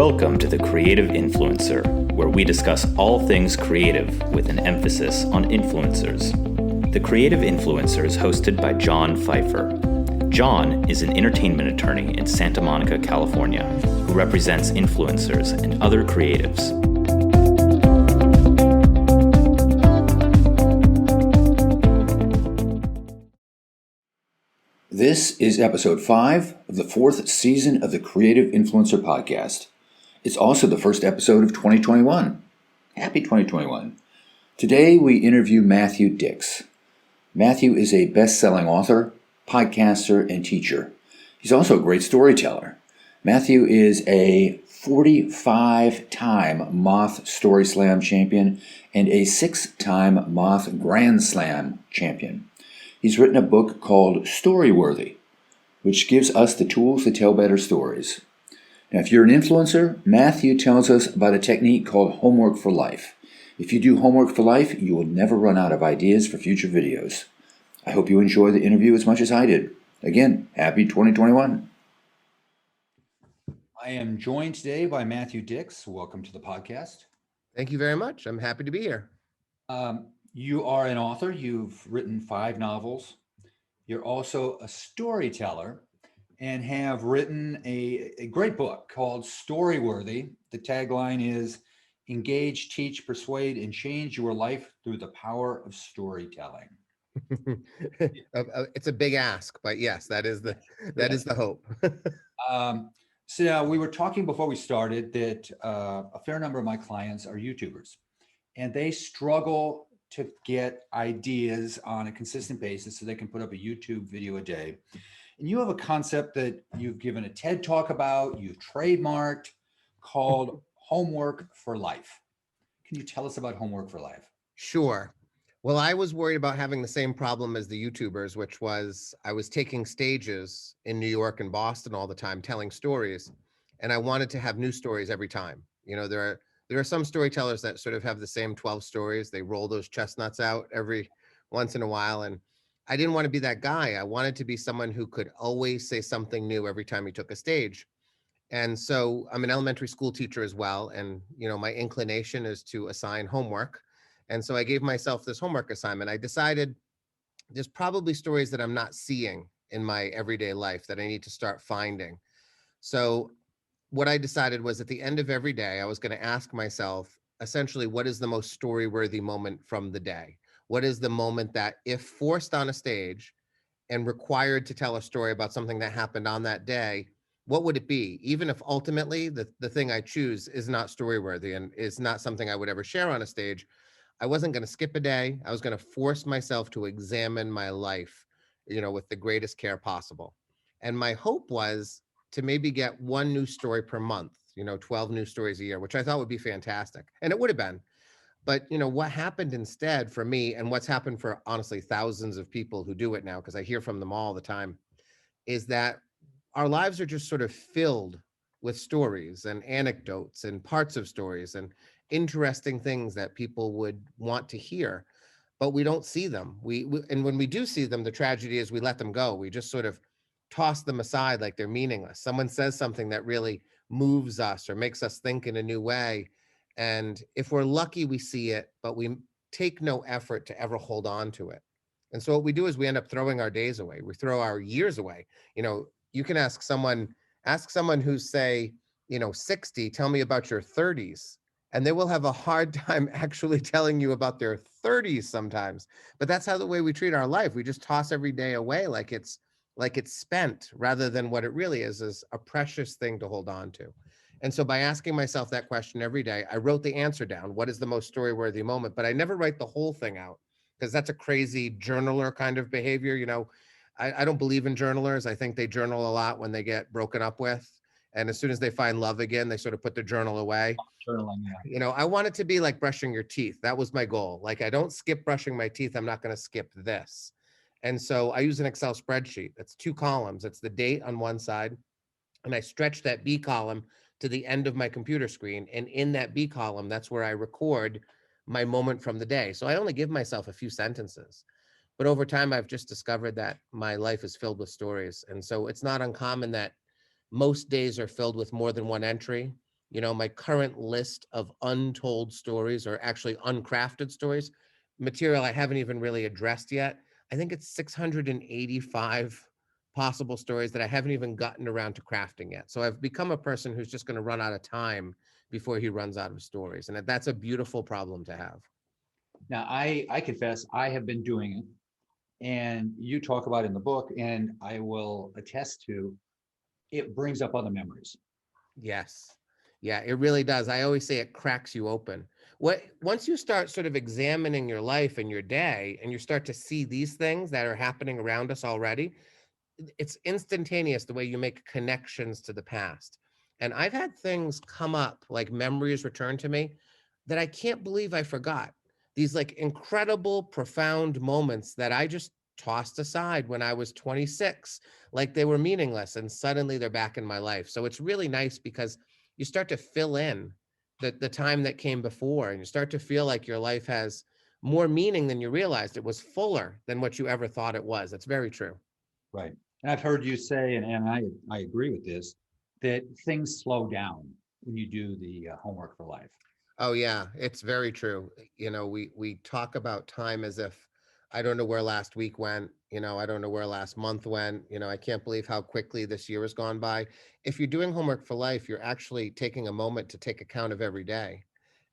Welcome to The Creative Influencer, where we discuss all things creative with an emphasis on influencers. The Creative Influencer is hosted by John Pfeiffer. John is an entertainment attorney in Santa Monica, California, who represents influencers and other creatives. This is episode 5 of the 4th season of the Creative Influencer podcast. It's also the first episode of 2021. Happy 2021. Today we interview Matthew Dix. Matthew is a best-selling author, podcaster, and teacher. He's also a great storyteller. Matthew is a 45-time Moth StorySLAM champion and a 6-time Moth GrandSLAM champion. He's written a book called Storyworthy, which gives us the tools to tell better stories. Now, if you're an influencer, Matthew tells us about a technique called homework for life. If you do homework for life, you will never run out of ideas for future videos. I hope you enjoy the interview as much as I did. Again, happy 2021. I am joined today by Matthew Dix. Welcome to the podcast. Thank you very much. I'm happy to be here. You are an author. You've written 5 novels. You're also a storyteller and have written a great book called Storyworthy. The tagline is engage, teach, persuade, and change your life through the power of storytelling. It's a big ask, but yes, that is the hope. So we were talking before we started that a fair number of my clients are YouTubers, and they struggle to get ideas on a consistent basis so they can put up a YouTube video a day. And you have a concept that you've given a TED talk about, you've trademarked, called homework for life. Can you tell us about homework for life? Sure. Well, I was worried about having the same problem as the YouTubers, which was I was taking stages in New York and Boston all the time, telling stories, and I wanted to have new stories every time. You know, there are some storytellers that sort of have the same 12 stories. They roll those chestnuts out every once in a while, and I didn't want to be that guy. I wanted to be someone who could always say something new every time he took a stage. And so I'm an elementary school teacher as well. And, you know, my inclination is to assign homework. And so I gave myself this homework assignment. I decided there's probably stories that I'm not seeing in my everyday life that I need to start finding. So what I decided was at the end of every day, I was going to ask myself, essentially, what is the most story-worthy moment from the day? What is the moment that, if forced on a stage and required to tell a story about something that happened on that day, what would it be? Even if ultimately the thing I choose is not story-worthy and is not something I would ever share on a stage, I wasn't going to skip a day. I was going to force myself to examine my life, you know, with the greatest care possible. And my hope was to maybe get 1 new story per month, you know, 12 new stories a year, which I thought would be fantastic. And it would have been. But, you know, what happened instead for me, and what's happened for honestly thousands of people who do it now, because I hear from them all the time, is that our lives are just sort of filled with stories and anecdotes and parts of stories and interesting things that people would want to hear, but we don't see them. And when we do see them, the tragedy is we let them go. We just sort of toss them aside like they're meaningless. Someone says something that really moves us or makes us think in a new way. And if we're lucky, we see it, but we take no effort to ever hold on to it. And so what we do is we end up throwing our days away. We throw our years away. You know, you can ask someone who's, say, you know, 60, tell me about your 30s. And they will have a hard time actually telling you about their 30s sometimes. But that's how the way we treat our life. We just toss every day away like it's spent, rather than what it really is a precious thing to hold on to. And so by asking myself that question every day, I wrote the answer down. What is the most story-worthy moment? But I never write the whole thing out, because that's a crazy journaler kind of behavior. You know, I don't believe in journalers. I think they journal a lot when they get broken up with. And as soon as they find love again, they sort of put the journal away. Journaling, yeah. You know, I want it to be like brushing your teeth. That was my goal. Like, I don't skip brushing my teeth. I'm not going to skip this. And so I use an Excel spreadsheet. It's 2 columns. It's the date on one side, and I stretch that B column to the end of my computer screen. And in that B column, that's where I record my moment from the day. So I only give myself a few sentences. But over time, I've just discovered that my life is filled with stories. And so it's not uncommon that most days are filled with more than 1 entry. My current list of untold stories, or actually uncrafted stories, material I haven't even really addressed yet. I think it's 685 possible stories that I haven't even gotten around to crafting yet. So I've become a person who's just going to run out of time before he runs out of stories. And that's a beautiful problem to have. Now, I confess I have been doing it, and you talk about it in the book, and I will attest to it brings up other memories. Yes. Yeah, it really does. I always say it cracks you open. Once you start sort of examining your life and your day, and you start to see these things that are happening around us already, it's instantaneous the way you make connections to the past. And I've had things come up, like memories return to me, that I can't believe I forgot. These like incredible, profound moments that I just tossed aside when I was 26, like they were meaningless, and suddenly they're back in my life. So it's really nice because you start to fill in the time that came before, and you start to feel like your life has more meaning than you realized. It was fuller than what you ever thought it was. That's very true. Right. And I've heard you say, and I agree with this, that things slow down when you do the homework for life. Oh yeah, it's very true. We talk about time as if I don't know where last week went, I don't know where last month went, I can't believe how quickly this year has gone by. If you're doing homework for life, you're actually taking a moment to take account of every day.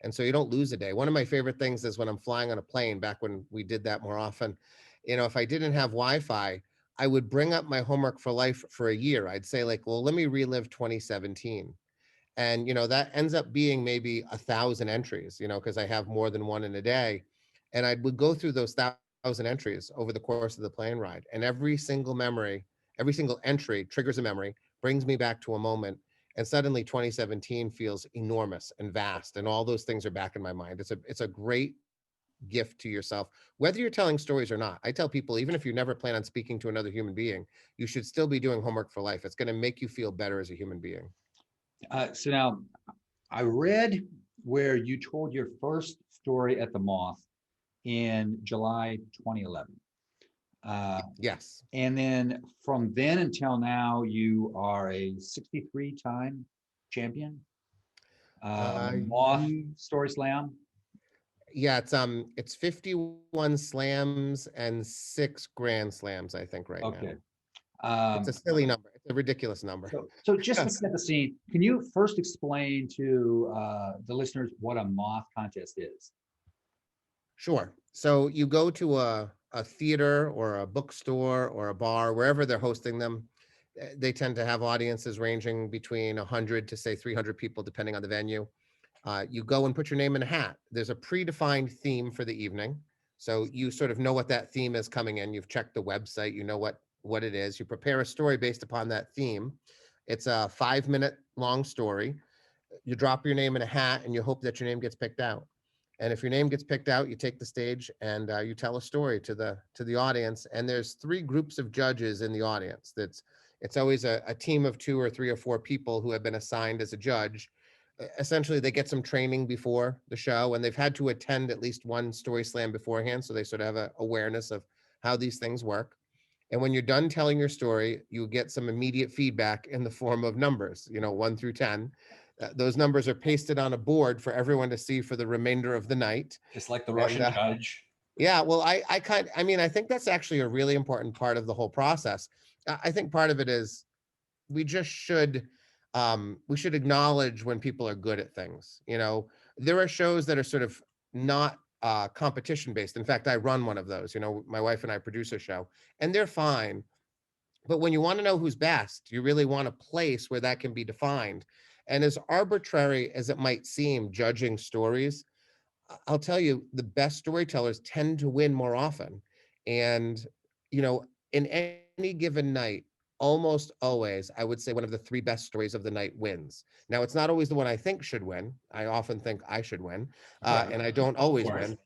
And so you don't lose a day. One of my favorite things is when I'm flying on a plane, back when we did that more often, if I didn't have Wi-Fi, I would bring up my homework for life for a year. I'd say like, well, let me relive 2017. And that ends up being maybe 1,000 entries, because I have more than one in a day. And I would go through those 1,000 entries over the course of the plane ride, and every single memory, every single entry triggers a memory, brings me back to a moment, and suddenly 2017 feels enormous and vast, and all those things are back in my mind. It's a great gift to yourself, whether you're telling stories or not. I tell people, even if you never plan on speaking to another human being, you should still be doing homework for life. It's going to make you feel better as a human being. So now I read where you told your first story at the Moth in July 2011. Yes. And then from then until now, you are a 63-time champion. Moth You StorySLAM. Yeah, it's 51 slams and 6 grand slams, I think, right now. Okay. It's a silly number. It's a ridiculous number. So just to set the scene, can you first explain to the listeners what a Moth contest is? Sure. So you go to a theater or a bookstore or a bar, wherever they're hosting them. They tend to have audiences ranging between 100 to say 300 people, depending on the venue. You go and put your name in a hat. There's a predefined theme for the evening. So you sort of know what that theme is coming in. You've checked the website, you know what it is. You prepare a story based upon that theme. It's a 5-minute long story. You drop your name in a hat and you hope that your name gets picked out. And if your name gets picked out, you take the stage and you tell a story to the audience. And there's 3 groups of judges in the audience. It's always a team of 2 or 3 or 4 people who have been assigned as a judge. Essentially, they get some training before the show, and they've had to attend at least one story slam beforehand, so they sort of have an awareness of how these things work. And when you're done telling your story, you get some immediate feedback in the form of numbers, 1 through 10. Those numbers are pasted on a board for everyone to see for the remainder of the night. Just like the Russian judge. Yeah, well, I think that's actually a really important part of the whole process. I think part of it is we just should we should acknowledge when people are good at things. There are shows that are sort of not competition based. In fact, I run one of those. My wife and I produce a show, and they're fine. But when you want to know who's best, you really want a place where that can be defined. And as arbitrary as it might seem, judging stories, I'll tell you, the best storytellers tend to win more often. And, in any given night, almost always, I would say one of the 3 best stories of the night wins. Now, it's not always the one I think should win. I often think I should win, and I don't always win.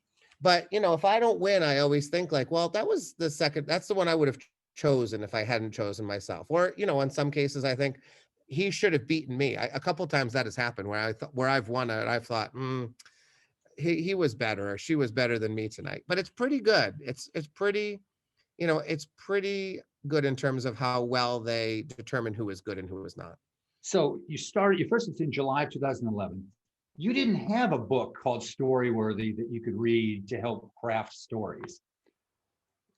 But, if I don't win, I always think like, well, that's the one I would have chosen if I hadn't chosen myself. Or, in some cases, I think he should have beaten me. A couple times that has happened where I've won it. I've thought, he was better or she was better than me tonight. But it's pretty good. It's pretty good in terms of how well they determine who is good and who is not. So you started, your first was in July of 2011. You didn't have a book called Storyworthy that you could read to help craft stories.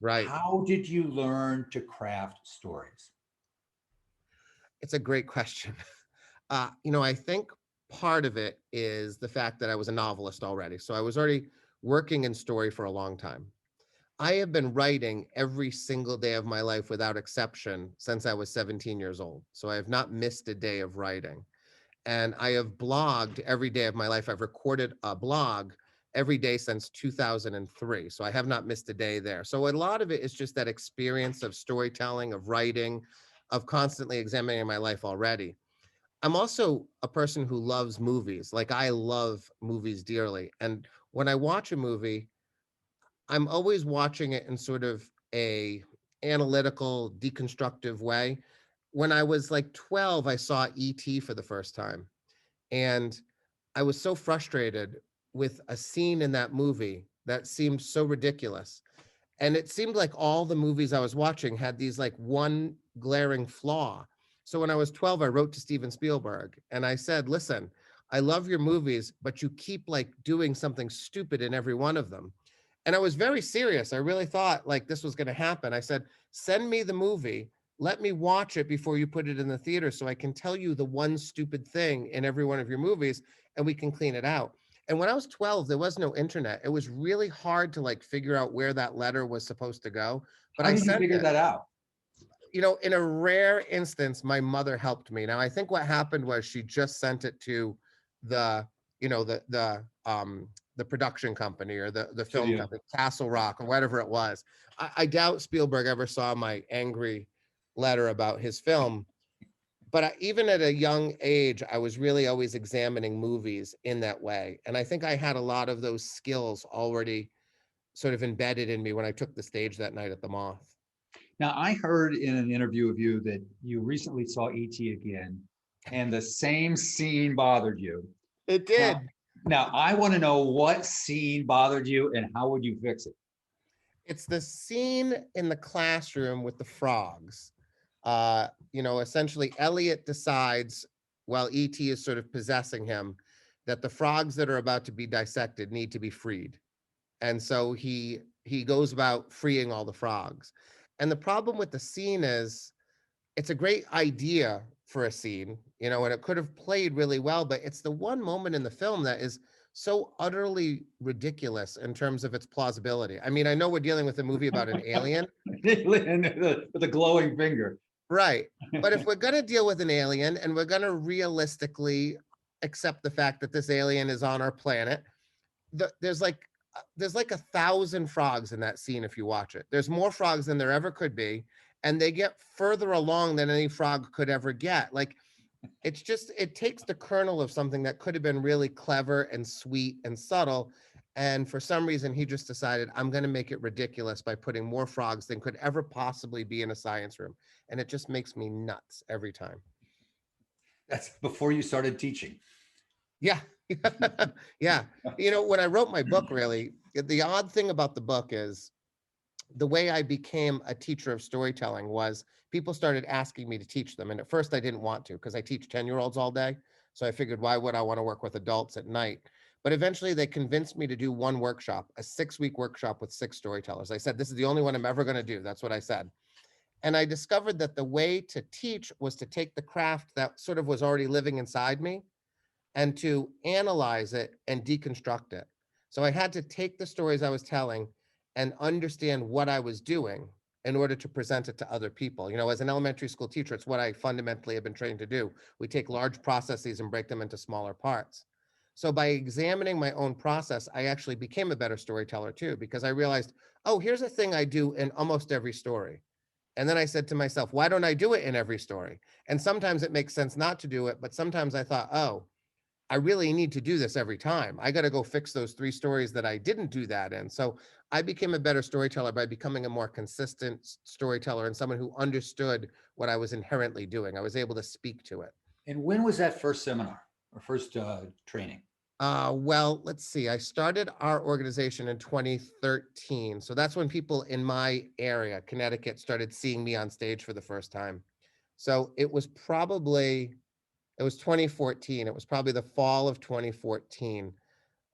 Right. How did you learn to craft stories? It's a great question. I think part of it is the fact that I was a novelist already. So I was already working in story for a long time. I have been writing every single day of my life without exception since I was 17 years old. So I have not missed a day of writing. And I have blogged every day of my life. I've recorded a blog every day since 2003. So I have not missed a day there. So a lot of it is just that experience of storytelling, of writing, of constantly examining my life already. I'm also a person who loves movies. Like I love movies dearly. And when I watch a movie, I'm always watching it in sort of a analytical, deconstructive way. When I was like 12, I saw E.T. for the first time. And I was so frustrated with a scene in that movie that seemed so ridiculous. And it seemed like all the movies I was watching had these like one glaring flaw. So when I was 12, I wrote to Steven Spielberg and I said, listen, I love your movies, but you keep like doing something stupid in every one of them. And I was very serious. I really thought like this was going to happen. I said, send me the movie. Let me watch it before you put it in the theater so I can tell you the one stupid thing in every one of your movies and we can clean it out. And when I was 12, there was no internet. It was really hard to like figure out where that letter was supposed to go. But How I did you sent figure it. that out? In a rare instance, my mother helped me. Now, I think what happened was she just sent it to the, the production company or the film Studio. company, Castle Rock or whatever it was. I doubt Spielberg ever saw my angry letter about his film. But even at a young age, I was really always examining movies in that way. And I think I had a lot of those skills already sort of embedded in me when I took the stage that night at the Moth. Now, I heard in an interview of you that you recently saw E.T. again, and the same scene bothered you. It Now, did. now I want to know what scene bothered you and how would you fix it? It's the scene in the classroom with the frogs. Essentially, Elliot decides, while E.T. is sort of possessing him, that the frogs that are about to be dissected need to be freed. And so he goes about freeing all the frogs. And the problem with the scene is it's a great idea for a scene, and it could have played really well, but it's the one moment in the film that is so utterly ridiculous in terms of its plausibility. I mean, I know we're dealing with a movie about an alien. With a glowing finger. Right. But if we're going to deal with an alien and we're going to realistically accept the fact that this alien is on our planet, there's like 1,000 frogs in that scene if you watch it. There's more frogs than there ever could be, and they get further along than any frog could ever get. Like it takes the kernel of something that could have been really clever and sweet and subtle, and for some reason he just decided, I'm going to make it ridiculous by putting more frogs than could ever possibly be in a science room, and it just makes me nuts every time. That's before you started teaching. Yeah. Yeah. When I wrote my book, really, the odd thing about the book is the way I became a teacher of storytelling was people started asking me to teach them. And at first I didn't want to because I teach 10-year-olds all day. So I figured, why would I want to work with adults at night? But eventually they convinced me to do one workshop, a 6-week workshop with 6 storytellers. I said, this is the only one I'm ever going to do. That's what I said. And I discovered that the way to teach was to take the craft that sort of was already living inside me and to analyze it and deconstruct it. So I had to take the stories I was telling and understand what I was doing in order to present it to other people. As an elementary school teacher, it's what I fundamentally have been trained to do. We take large processes and break them into smaller parts. So by examining my own process, I actually became a better storyteller too, because I realized, oh, here's a thing I do in almost every story. And then I said to myself, why don't I do it in every story? And sometimes it makes sense not to do it, but sometimes I thought, oh, I really need to do this every time. I got to go fix those 3 stories that I didn't do that in. So I became a better storyteller by becoming a more consistent storyteller and someone who understood what I was inherently doing. I was able to speak to it. And when was that first seminar or first training? Well, let's see. I started our organization in 2013. So that's when people in my area, Connecticut, started seeing me on stage for the first time. So it was probably It was 2014. It was probably the fall of 2014.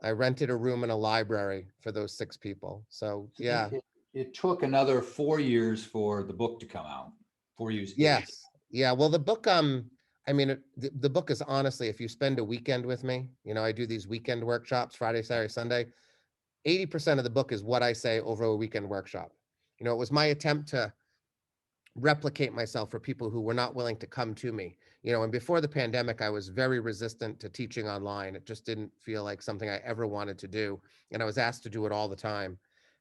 I rented a room in a library for those 6 people. So yeah, It took another 4 years for the book to come out. 4 years. yes, yeah. Well, the book, I mean, the book is honestly, if you spend a weekend with me, I do these weekend workshops, Friday, Saturday, Sunday. 80% of the book is what I say over a weekend workshop. It was my attempt to replicate myself for people who were not willing to come to me. And before the pandemic, I was very resistant to teaching online. It just didn't feel like something I ever wanted to do. And I was asked to do it all the time.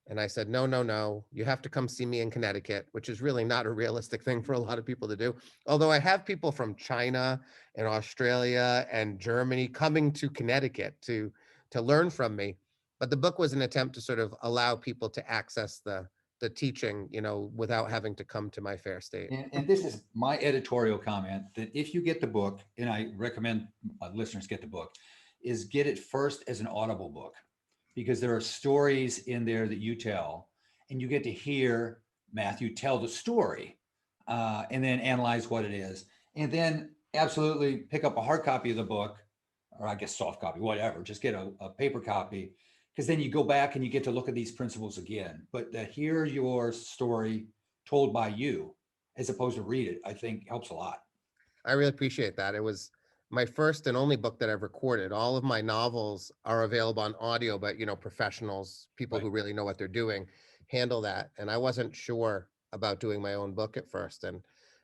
And I said, no, no, no, you have to come see me in Connecticut, which is really not a realistic thing for a lot of people to do. Although I have people from China and Australia and Germany coming to Connecticut to learn from me. But the book was an attempt to sort of allow people to access the teaching, without having to come to my fair state. And this is my editorial comment, that if you get the book, and I recommend listeners get the book, is get it first as an Audible book, because there are stories in there that you tell, and you get to hear Matthew tell the story, and then analyze what it is. And then absolutely pick up a hard copy of the book, or I guess soft copy, whatever, just get a paper copy, because then you go back and you get to look at these principles again. But to hear your story told by you as opposed to read it, I think helps a lot. I really appreciate that. It was my first and only book that I've recorded. All of my novels are available on audio, but professionals, people Right. who really know what they're doing, handle that. And I wasn't sure about doing my own book at first. And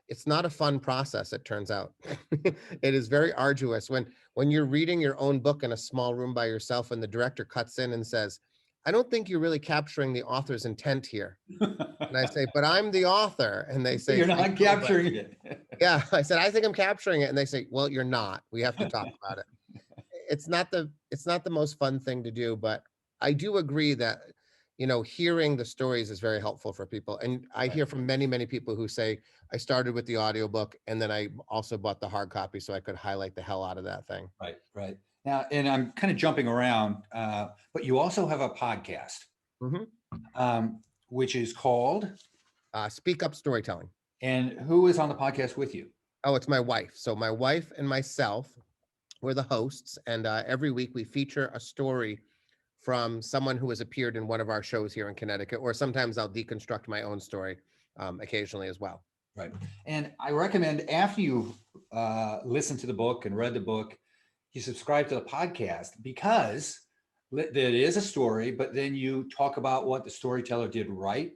it's not a fun process, it turns out. It is very arduous when you're reading your own book in a small room by yourself and the director cuts in and says, I don't think you're really capturing the author's intent here. And I say, but I'm the author. And they say, You're "I know, not but-" capturing it. Yeah, I said, I think I'm capturing it. And they say, well, you're not. We have to talk about it. It's not the most fun thing to do, but I do agree that, hearing the stories is very helpful for people. And I hear from many, many people who say, I started with the audiobook and then I also bought the hard copy so I could highlight the hell out of that thing. Right. Now, and I'm kind of jumping around, but you also have a podcast, which is called Speak Up Storytelling. And who is on the podcast with you? Oh, it's my wife. So my wife and myself, we're the hosts. And every week we feature a story from someone who has appeared in one of our shows here in Connecticut, or sometimes I'll deconstruct my own story occasionally as well. Right. And I recommend after you listened to the book and read the book, you subscribe to the podcast, because there is a story, but then you talk about what the storyteller did right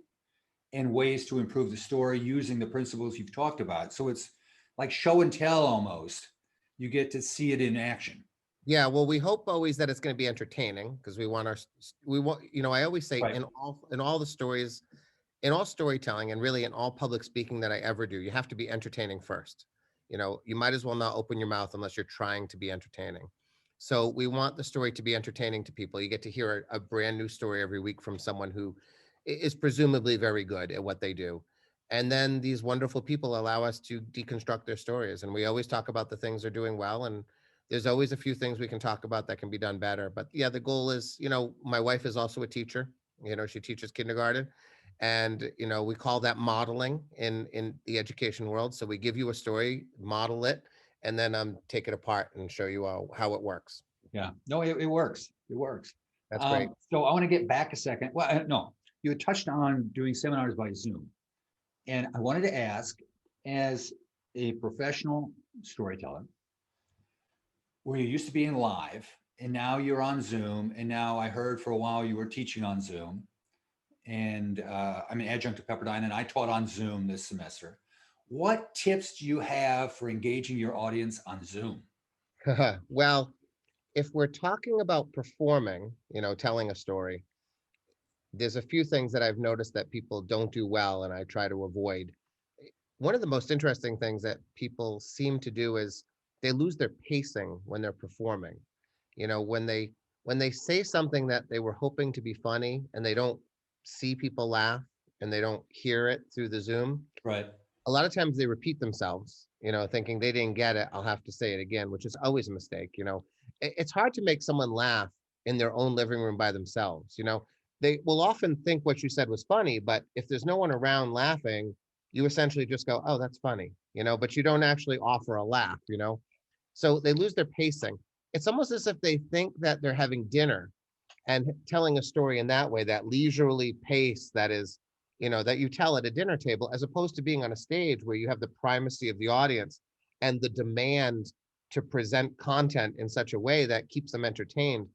and ways to improve the story using the principles you've talked about. So it's like show and tell almost. You get to see it in action. Yeah, well, we hope always that it's going to be entertaining, because we want, I always say Right. in all the stories, in all storytelling, and really in all public speaking that I ever do, you have to be entertaining first. You might as well not open your mouth unless you're trying to be entertaining. So we want the story to be entertaining to people. You get to hear a brand new story every week from someone who is presumably very good at what they do. And then these wonderful people allow us to deconstruct their stories. And we always talk about the things they're doing well. And there's always a few things we can talk about that can be done better. But yeah, the goal is, my wife is also a teacher. She teaches kindergarten. And, we call that modeling in the education world. So we give you a story, model it, and then take it apart and show you how it works. Yeah. No, it works. It works. That's great. So I want to get back a second. Well, no, you had touched on doing seminars by Zoom. And I wanted to ask, as a professional storyteller, where you used to being live and now you're on Zoom, and now I heard for a while you were teaching on Zoom, and I'm an adjunct at Pepperdine and I taught on Zoom this semester. What tips do you have for engaging your audience on Zoom? Well, if we're talking about performing, telling a story, there's a few things that I've noticed that people don't do well and I try to avoid. One of the most interesting things that people seem to do is they lose their pacing when they're performing. When they say something that they were hoping to be funny and they don't see people laugh and they don't hear it through the Zoom. Right. A lot of times they repeat themselves, thinking they didn't get it. I'll have to say it again, which is always a mistake. It's hard to make someone laugh in their own living room by themselves. They will often think what you said was funny, but if there's no one around laughing, you essentially just go, oh, that's funny, but you don't actually offer a laugh, So they lose their pacing. It's almost as if they think that they're having dinner and telling a story in that way, that leisurely pace that is, that you tell at a dinner table, as opposed to being on a stage where you have the primacy of the audience and the demand to present content in such a way that keeps them entertained.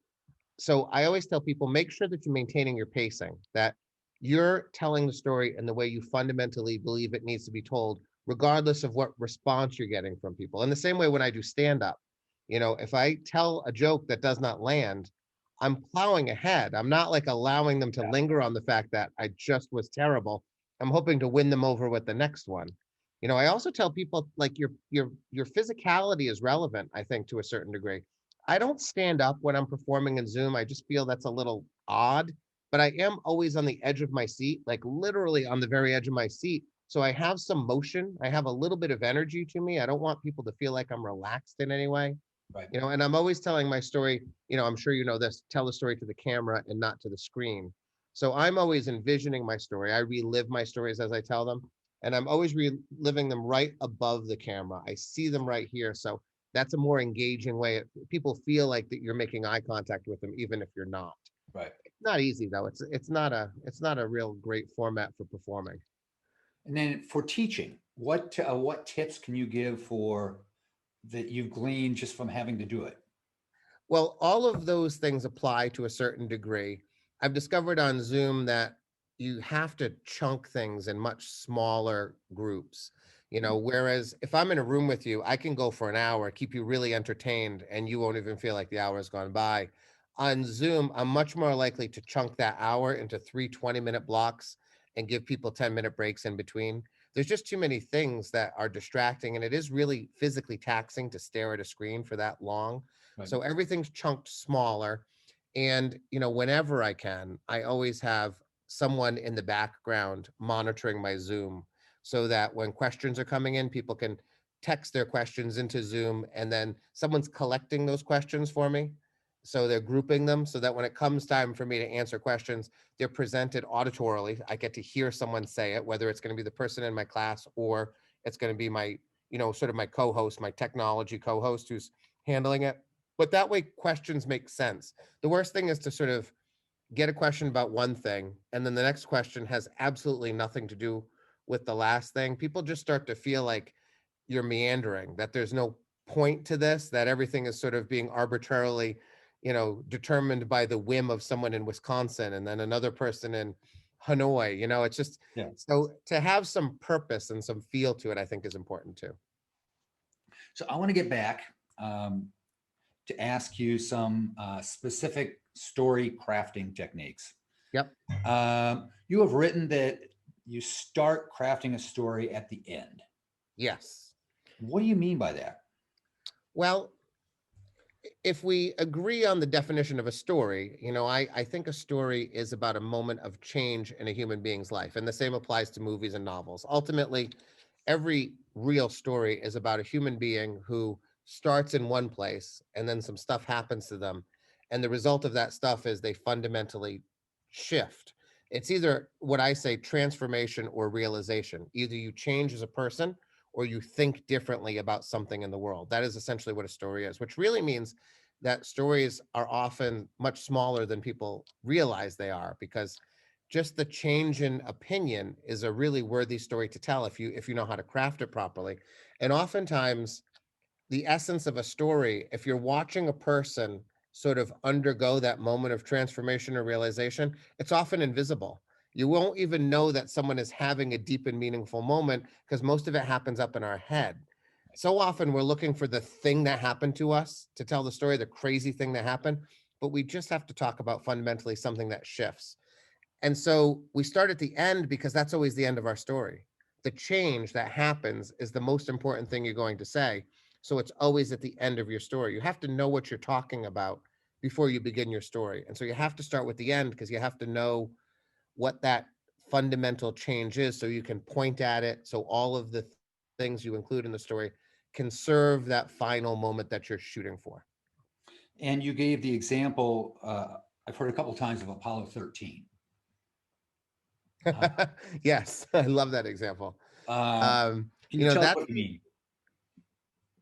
So I always tell people, make sure that you're maintaining your pacing, that you're telling the story in the way you fundamentally believe it needs to be told, regardless of what response you're getting from people. In the same way, when I do stand up, if I tell a joke that does not land, I'm plowing ahead. I'm not like allowing them to linger on the fact that I just was terrible. I'm hoping to win them over with the next one. I also tell people, like, your physicality is relevant, I think, to a certain degree. I don't stand up when I'm performing in Zoom. I just feel that's a little odd, but I am always on the edge of my seat, like literally on the very edge of my seat. So I have some motion. I have a little bit of energy to me. I don't want people to feel like I'm relaxed in any way. Right. And I'm always telling my story, I'm sure you know this, tell the story to the camera and not to the screen. So I'm always envisioning my story. I relive my stories as I tell them, and I'm always reliving them right above the camera. I see them right here. So that's a more engaging way. People feel like that you're making eye contact with them, even if you're not. Right. It's not easy though. It's not a real great format for performing. And then for teaching, what tips can you give for that you've gleaned just from having to do it? Well, all of those things apply to a certain degree. I've discovered on Zoom that you have to chunk things in much smaller groups. Whereas if I'm in a room with you, I can go for an hour, keep you really entertained, and you won't even feel like the hour has gone by. On Zoom, I'm much more likely to chunk that hour into 3 20-minute blocks and give people 10-minute breaks in between. There's just too many things that are distracting, and it is really physically taxing to stare at a screen for that long. Right. So everything's chunked smaller. And, whenever I can, I always have someone in the background monitoring my Zoom so that when questions are coming in, people can text their questions into Zoom, and then someone's collecting those questions for me. So they're grouping them so that when it comes time for me to answer questions, they're presented auditorily. I get to hear someone say it, whether it's going to be the person in my class or it's going to be my, sort of my co-host, my technology co-host who's handling it. But that way questions make sense. The worst thing is to sort of get a question about one thing, and then the next question has absolutely nothing to do with the last thing. People just start to feel like you're meandering, that there's no point to this, that everything is sort of being arbitrarily, determined by the whim of someone in Wisconsin and then another person in Hanoi. It's just, so to have some purpose and some feel to it, I think is important too. So I want to get back to ask you some specific story crafting techniques. Yep. You have written that you start crafting a story at the end. Yes. What do you mean by that? Well, if we agree on the definition of a story, I think a story is about a moment of change in a human being's life. And the same applies to movies and novels. Ultimately, every real story is about a human being who starts in one place and then some stuff happens to them. And the result of that stuff is they fundamentally shift. It's either what I say transformation or realization. Either you change as a person or you think differently about something in the world. That is essentially what a story is, which really means that stories are often much smaller than people realize they are, because just the change in opinion is a really worthy story to tell if you know how to craft it properly. And oftentimes the essence of a story, if you're watching a person sort of undergo that moment of transformation or realization, it's often invisible. You won't even know that someone is having a deep and meaningful moment because most of it happens up in our head. So often we're looking for the thing that happened to us to tell the story, the crazy thing that happened, but we just have to talk about fundamentally something that shifts. And so we start at the end because that's always the end of our story. The change that happens is the most important thing you're going to say. So it's always at the end of your story. You have to know what you're talking about before you begin your story. And so you have to start with the end because you have to know what that fundamental change is so you can point at it. So all of the things you include in the story can serve that final moment that you're shooting for. And you gave the example, I've heard a couple of times, of Apollo 13. Yes, I love that example. Can you tell us what you mean?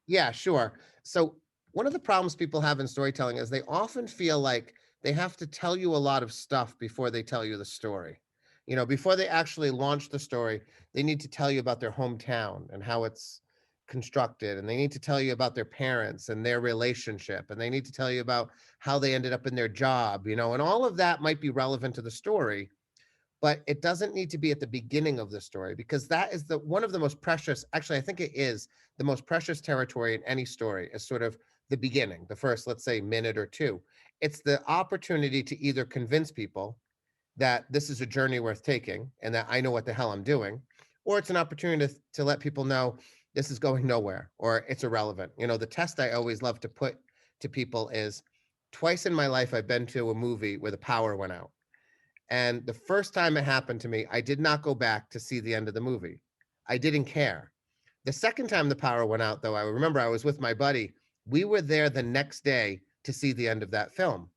Yeah, sure. So one of the problems people have in storytelling is they often feel like they have to tell you a lot of stuff before they tell you the story. You know, before they actually launch the story, they need to tell you about their hometown and how it's constructed, and they need to tell you about their parents and their relationship, and they need to tell you about how they ended up in their job, you know, and all of that might be relevant to the story, but it doesn't need to be at the beginning of the story, because that is the one of the most precious, actually I think it is the most precious territory in any story, is sort of the beginning, the first, let's say, minute or two. It's the opportunity to either convince people that this is a journey worth taking and that I know what the hell I'm doing, or it's an opportunity to let people know this is going nowhere or it's irrelevant. You know, the test I always love to put to people is, twice in my life I've been to a movie where the power went out. And the first time it happened to me, I did not go back to see the end of the movie. I didn't care. The second time the power went out, though, I remember I was with my buddy. We were there the next day to see the end of that film.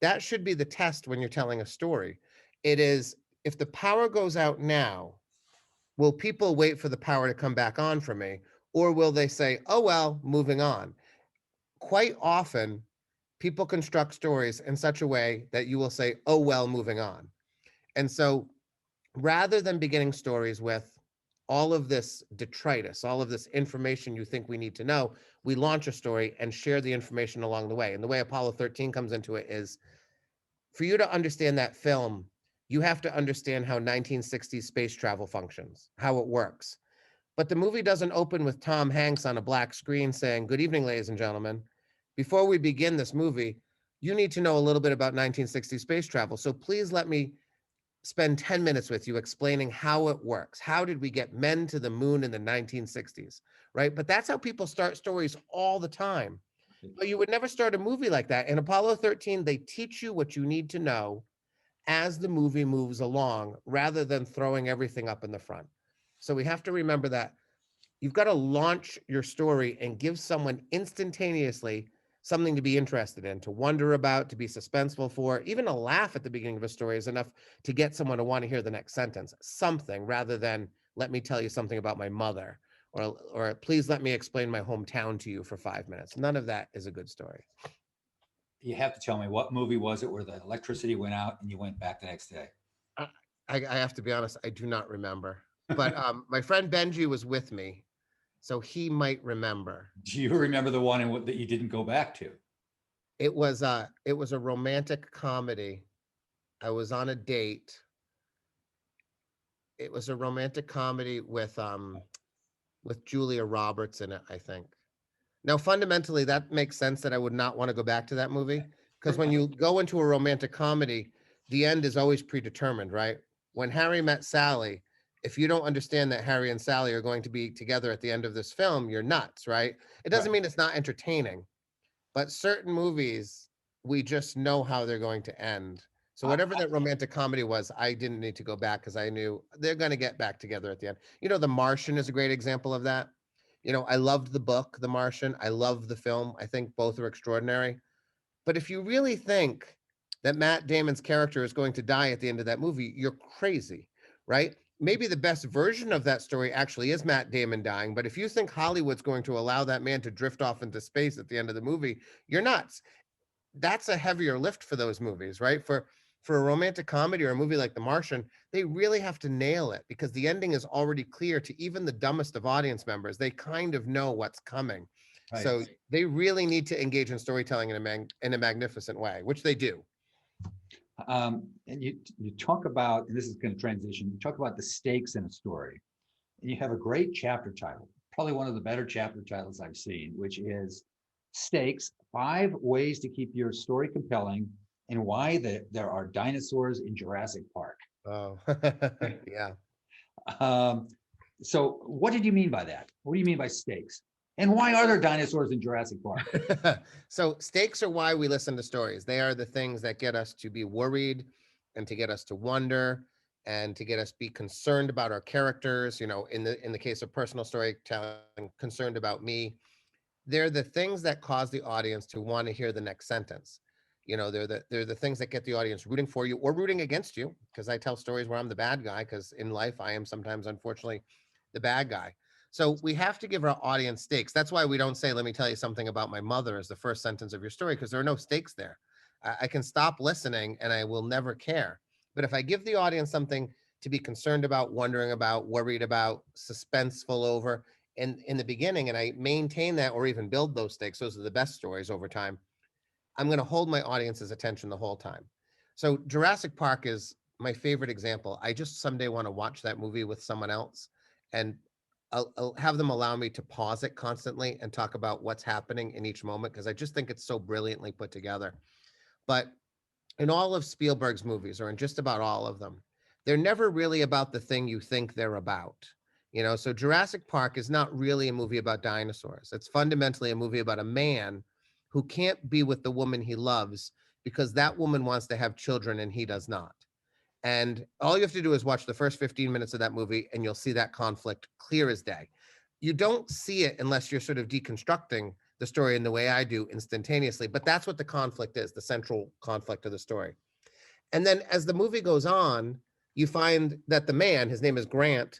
That should be the test when you're telling a story. It is, if the power goes out now, will people wait for the power to come back on for me? Or will they say, oh, well, moving on? Quite often, people construct stories in such a way that you will say, oh, well, moving on. And so rather than beginning stories with all of this detritus, all of this information you think we need to know, we launch a story and share the information along the way. And the way Apollo 13 comes into it is, for you to understand that film, you have to understand how 1960s space travel functions, how it works. But the movie doesn't open with Tom Hanks on a black screen saying, good evening, ladies and gentlemen. Before we begin this movie, you need to know a little bit about 1960s space travel. So please let me spend 10 minutes with you explaining how it works. How did we get men to the moon in the 1960s, right? But that's how people start stories all the time. But you would never start a movie like that. In Apollo 13, they teach you what you need to know as the movie moves along, rather than throwing everything up in the front. So we have to remember that you've got to launch your story and give someone instantaneously something to be interested in, to wonder about, to be suspenseful for. Even a laugh at the beginning of a story is enough to get someone to want to hear the next sentence. Something, rather than, let me tell you something about my mother, or please let me explain my hometown to you for 5 minutes. None of that is a good story. You have to tell me, what movie was it where the electricity went out and you went back the next day? I have to be honest, I do not remember. But my friend Benji was with me, so he might remember. Do you remember the one that you didn't go back to? It was a romantic comedy. I was on a date. It was a romantic comedy with Julia Roberts in it, I think. Now, fundamentally, that makes sense that I would not want to go back to that movie, because when you go into a romantic comedy, the end is always predetermined, right? When Harry met Sally, if you don't understand that Harry and Sally are going to be together at the end of this film, you're nuts, right? It doesn't mean it's not entertaining, but certain movies, we just know how they're going to end. So whatever that romantic comedy was, I didn't need to go back because I knew they're going to get back together at the end. You know, The Martian is a great example of that. You know, I loved the book, The Martian. I love the film. I think both are extraordinary. But if you really think that Matt Damon's character is going to die at the end of that movie, you're crazy, right? Maybe the best version of that story actually is Matt Damon dying. But if you think Hollywood's going to allow that man to drift off into space at the end of the movie, you're nuts. That's a heavier lift for those movies, right? For a romantic comedy or a movie like The Martian, they really have to nail it, because the ending is already clear to even the dumbest of audience members. They kind of know what's coming. Right. So they really need to engage in storytelling in a magnificent way, which they do. And you talk about, and this is going to transition, you talk about the stakes in a story. And you have a great chapter title, probably one of the better chapter titles I've seen, which is Stakes, 5 Ways to Keep Your Story Compelling and Why There Are Dinosaurs in Jurassic Park. Oh, yeah. So what did you mean by that? What do you mean by stakes? And why are there dinosaurs in Jurassic Park? So stakes are why we listen to stories. They are the things that get us to be worried and to get us to wonder and to get us be concerned about our characters. You know, in the case of personal storytelling, concerned about me. They're the things that cause the audience to want to hear the next sentence. You know, they're the things that get the audience rooting for you or rooting against you, because I tell stories where I'm the bad guy, because in life I am sometimes, unfortunately, the bad guy. So we have to give our audience stakes. That's why we don't say, let me tell you something about my mother as the first sentence of your story, because there are no stakes there. I can stop listening and I will never care. But if I give the audience something to be concerned about, wondering about, worried about, suspenseful over in the beginning, and I maintain that or even build those stakes, those are the best stories over time, I'm going to hold my audience's attention the whole time. So Jurassic Park is my favorite example. I just someday want to watch that movie with someone else, and I'll have them allow me to pause it constantly and talk about what's happening in each moment, because I just think it's so brilliantly put together. But in all of Spielberg's movies, or in just about all of them, they're never really about the thing you think they're about. So Jurassic Park is not really a movie about dinosaurs. It's fundamentally a movie about a man who can't be with the woman he loves because that woman wants to have children and he does not. And all you have to do is watch the first 15 minutes of that movie and you'll see that conflict clear as day. You don't see it unless you're sort of deconstructing the story in the way I do instantaneously, but that's what the conflict is, the central conflict of the story. And then as the movie goes on, you find that the man, his name is Grant,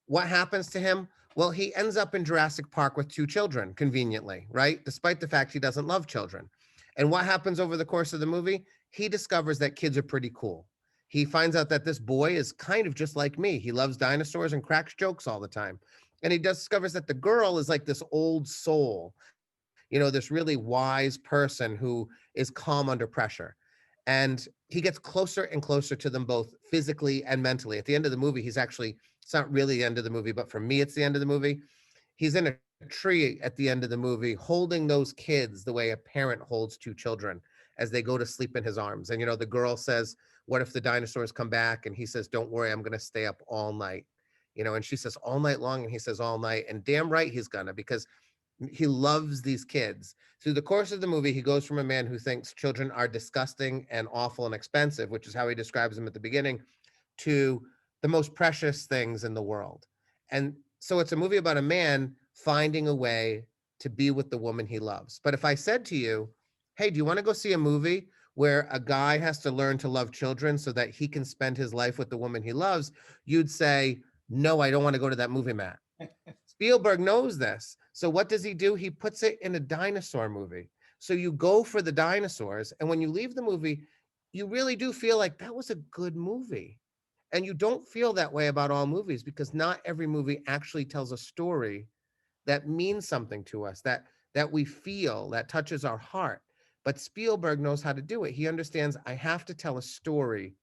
what happens to him? Well, he ends up in Jurassic Park with 2 children, conveniently, right? Despite the fact he doesn't love children. And what happens over the course of the movie? He discovers that kids are pretty cool. He finds out that this boy is kind of just like me. He loves dinosaurs and cracks jokes all the time. And he discovers that the girl is like this old soul, this really wise person who is calm under pressure. And he gets closer and closer to them both physically and mentally. At the end of the movie, it's not really the end of the movie, but for me, it's the end of the movie. He's in a tree at the end of the movie, holding those kids the way a parent holds 2 children as they go to sleep in his arms. And, the girl says, what if the dinosaurs come back? And he says, don't worry, I'm going to stay up all night. And she says, all night long. And he says, all night. And damn right he's gonna, because he loves these kids. Through the course of the movie, he goes from a man who thinks children are disgusting and awful and expensive, which is how he describes them at the beginning, to the most precious things in the world. And so it's a movie about a man finding a way to be with the woman he loves. But if I said to you, hey, do you want to go see a movie where a guy has to learn to love children so that he can spend his life with the woman he loves, you'd say, no, I don't want to go to that movie, Matt. Spielberg knows this. So what does he do? He puts it in a dinosaur movie. So you go for the dinosaurs. And when you leave the movie, you really do feel like that was a good movie. And you don't feel that way about all movies, because not every movie actually tells a story that means something to us, that we feel, that touches our heart. But Spielberg knows how to do it. He understands, I have to tell a story,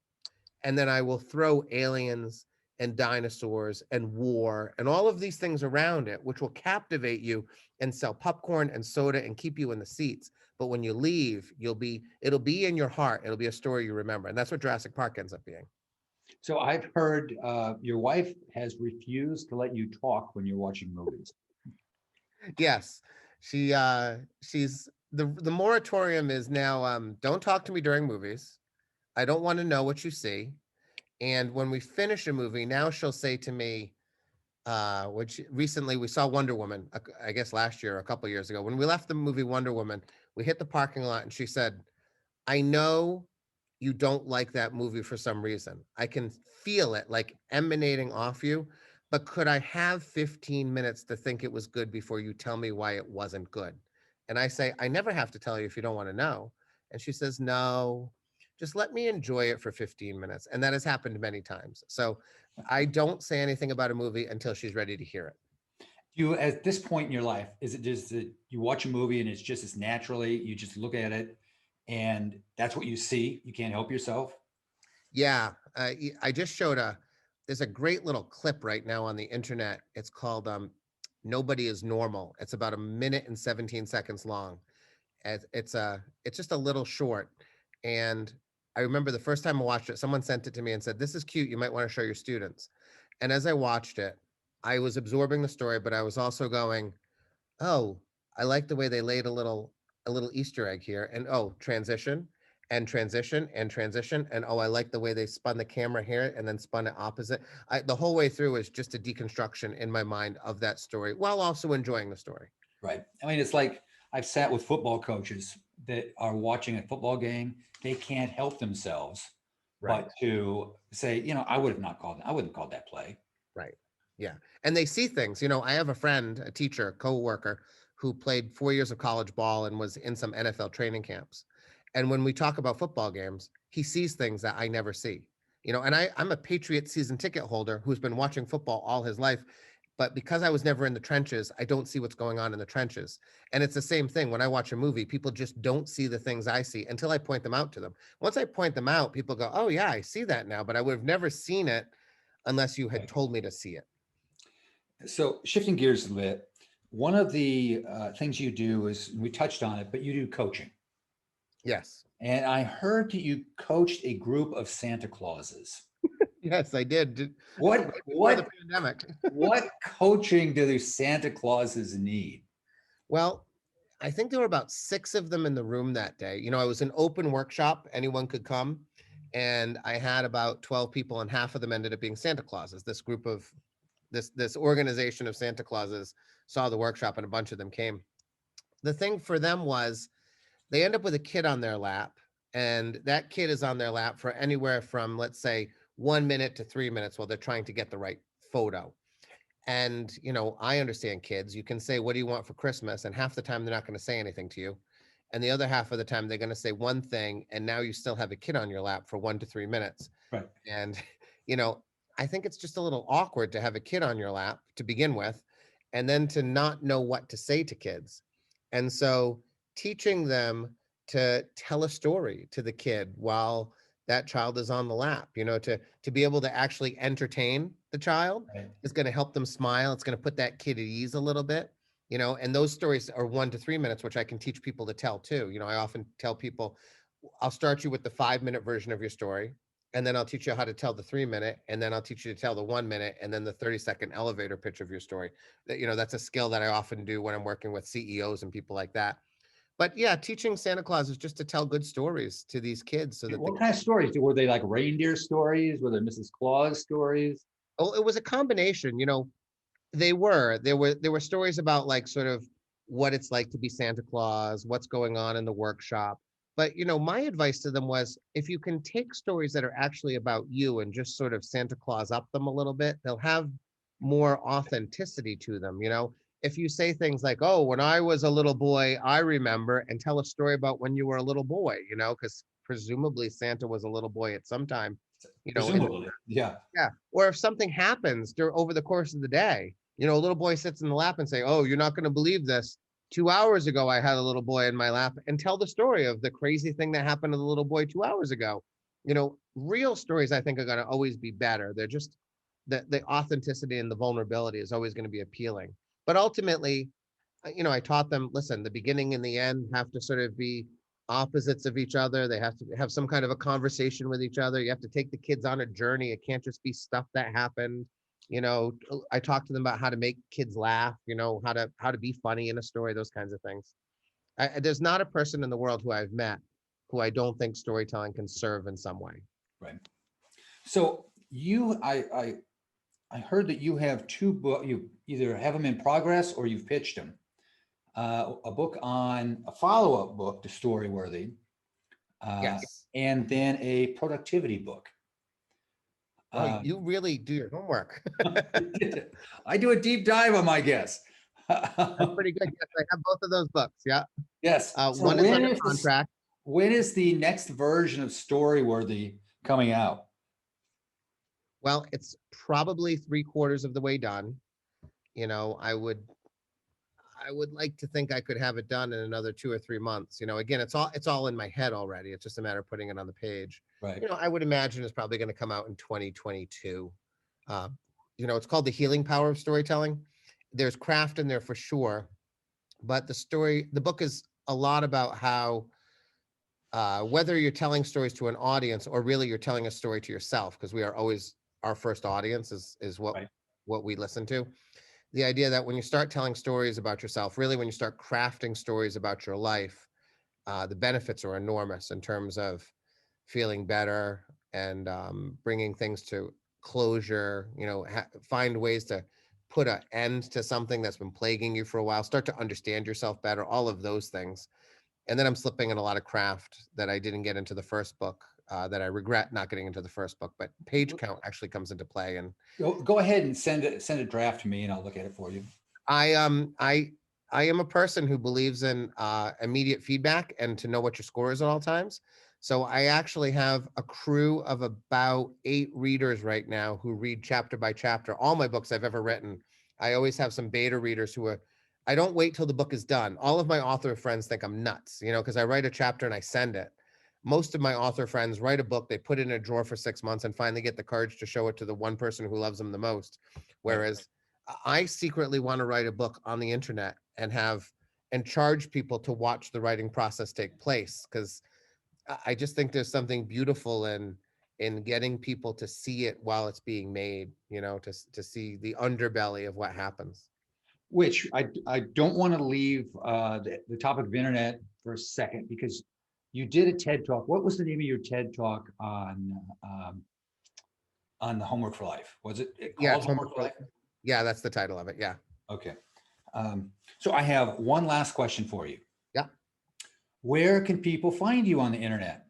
and then I will throw aliens and dinosaurs and war and all of these things around it, which will captivate you and sell popcorn and soda and keep you in the seats. But when you leave, it'll be in your heart. It'll be a story you remember. And that's what Jurassic Park ends up being. So I've heard your wife has refused to let you talk when you're watching movies. Yes, she's the moratorium is now, don't talk to me during movies. I don't want to know what you see. And when we finish a movie, now she'll say to me, which recently we saw Wonder Woman, I guess last year, a couple of years ago, when we left the movie Wonder Woman, we hit the parking lot and she said, I know you don't like that movie for some reason. I can feel it like emanating off you, but could I have 15 minutes to think it was good before you tell me why it wasn't good? And I say, I never have to tell you if you don't want to know. And she says, no, just let me enjoy it for 15 minutes. And that has happened many times. So I don't say anything about a movie until she's ready to hear it. You, at this point in your life, is it just that you watch a movie and it's just as naturally, you just look at it and that's what you see? You can't help yourself? Yeah, I just showed there's a great little clip right now on the internet. It's called Nobody is Normal. It's about 1 minute and 17 seconds long. It's just a little short. And I remember the first time I watched it, someone sent it to me and said, this is cute, you might want to show your students. And as I watched it, I was absorbing the story, but I was also going, oh, I like the way they laid a little Easter egg here. And oh, transition and transition and transition. And oh, I like the way they spun the camera here and then spun it opposite. The whole way through is just a deconstruction in my mind of that story while also enjoying the story. Right. I mean, it's like I've sat with football coaches that are watching a football game. They can't help themselves Right. but to say, I wouldn't have called that play. Right. Yeah. And they see things. I have a friend, a teacher, a coworker who played 4 years of college ball and was in some NFL training camps. And when we talk about football games, he sees things that I never see. And I'm a Patriot season ticket holder who's been watching football all his life. But because I was never in the trenches, I don't see what's going on in the trenches. And it's the same thing when I watch a movie, people just don't see the things I see until I point them out to them. Once I point them out, people go, oh, yeah, I see that now, but I would have never seen it unless you had told me to see it. So shifting gears a bit, one of the things you do is, we touched on it, but you do coaching. Yes. And I heard that you coached a group of Santa Clauses. Yes, I did. What the pandemic? What coaching do these Santa Clauses need? Well, I think there were about 6 of them in the room that day. It was an open workshop, anyone could come. And I had about 12 people, and half of them ended up being Santa Clauses. This group of this organization of Santa Clauses saw the workshop, and a bunch of them came. The thing for them was they end up with a kid on their lap, and that kid is on their lap for anywhere from, let's say, 1 minute to 3 minutes while they're trying to get the right photo. And, I understand kids. You can say, what do you want for Christmas? And half the time they're not going to say anything to you. And the other half of the time they're going to say one thing, and now you still have a kid on your lap for 1 to 3 minutes. Right. And, I think it's just a little awkward to have a kid on your lap to begin with, and then to not know what to say to kids. And so teaching them to tell a story to the kid while that child is on the lap, to be able to actually entertain the child is going to help them smile. It's going to put that kid at ease a little bit, and those stories are 1 to 3 minutes, which I can teach people to tell too. I often tell people, I'll start you with the 5-minute version of your story, and then I'll teach you how to tell the 3-minute, and then I'll teach you to tell the 1 minute, and then the 30-second elevator pitch of your story. That's a skill that I often do when I'm working with CEOs and people like that. But yeah, teaching Santa Claus is just to tell good stories to these kids. So that what kind of stories? Were they like reindeer stories? Were they Mrs. Claus stories? Oh, it was a combination. There were stories about, like, sort of what it's like to be Santa Claus, what's going on in the workshop. But my advice to them was, if you can take stories that are actually about you and just sort of Santa Claus up them a little bit, they'll have more authenticity to them. If you say things like, oh, when I was a little boy, I remember, and tell a story about when you were a little boy, because presumably Santa was a little boy at some time, Presumably, yeah. Or if something happens over the course of the day, a little boy sits in the lap and say, oh, you're not going to believe this. 2 hours ago, I had a little boy in my lap, and tell the story of the crazy thing that happened to the little boy 2 hours ago. Real stories, I think, are going to always be better. They're just the authenticity and the vulnerability is always going to be appealing. But ultimately, I taught them, listen, the beginning and the end have to sort of be opposites of each other. They have to have some kind of a conversation with each other. You have to take the kids on a journey. It can't just be stuff that happened. I talked to them about how to make kids laugh, how to be funny in a story, those kinds of things. There's not a person in the world who I've met who I don't think storytelling can serve in some way. Right. So I heard that you have 2 books. You either have them in progress or you've pitched them. A book on a follow-up book to Storyworthy, Yes. and then a productivity book. Oh, you really do your homework. I do a deep dive on my guests. That's pretty good. Yes, I have both of those books. Yeah. Yes. So one is under contract. When is the next version of Storyworthy coming out? Well, it's probably 3/4 of the way done. I would like to think I could have it done in another 2 or 3 months. Again, it's all in my head already. It's just a matter of putting it on the page. Right. I would imagine it's probably going to come out in 2022. It's called The Healing Power of Storytelling. There's craft in there for sure, but the book is a lot about how whether you're telling stories to an audience or really you're telling a story to yourself, because we are always our first audience is what we listen to. The idea that when you start telling stories about yourself, really when you start crafting stories about your life, the benefits are enormous in terms of feeling better and bringing things to closure, find ways to put an end to something that's been plaguing you for a while, start to understand yourself better, all of those things. And then I'm slipping in a lot of craft that I didn't get into the first book, that I regret not getting into the first book, but page count actually comes into play. And Go ahead and send a draft to me and I'll look at it for you. I am a person who believes in immediate feedback and to know what your score is at all times. So I actually have a crew of about 8 readers right now who read chapter by chapter, all my books I've ever written. I always have some beta readers I don't wait till the book is done. All of my author friends think I'm nuts, because I write a chapter and I send it. Most of my author friends write a book, they put it in a drawer for 6 months and finally get the courage to show it to the one person who loves them the most. Whereas I secretly want to write a book on the internet and charge people to watch the writing process take place, because I just think there's something beautiful in getting people to see it while it's being made, to see the underbelly of what happens. Which I don't want to leave the topic of internet for a second, because you did a TED Talk. What was the name of your TED Talk on the Homework for Life? Was it called Homework for Life? Yeah, that's the title of it. Yeah. Okay. So I have one last question for you. Yeah. Where can people find you on the internet?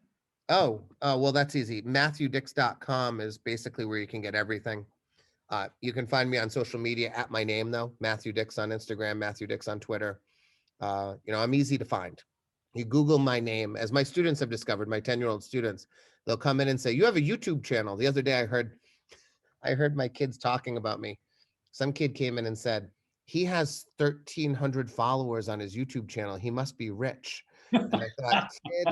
Well, that's easy. MatthewDix.com is basically where you can get everything. You can find me on social media at my name, though. Matthew Dix on Instagram, Matthew Dix on Twitter. I'm easy to find. You Google my name, as my students have discovered, my 10-year-old students, they'll come in and say, you have a YouTube channel. The other day I heard my kids talking about me. Some kid came in and said, he has 1,300 followers on his YouTube channel. He must be rich. And I thought, kid,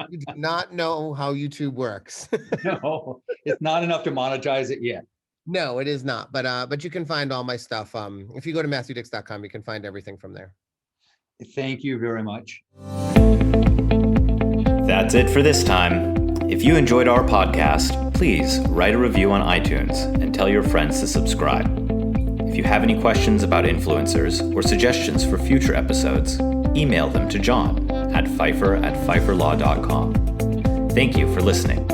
you do not know how YouTube works. No, it's not enough to monetize it yet. No, it is not. But you can find all my stuff. If you go to MatthewDix.com, you can find everything from there. Thank you very much. That's it for this time. If you enjoyed our podcast, please write a review on iTunes and tell your friends to subscribe. If you have any questions about influencers or suggestions for future episodes, email them to John at Pfeiffer@pfeifferlaw.com. Thank you for listening.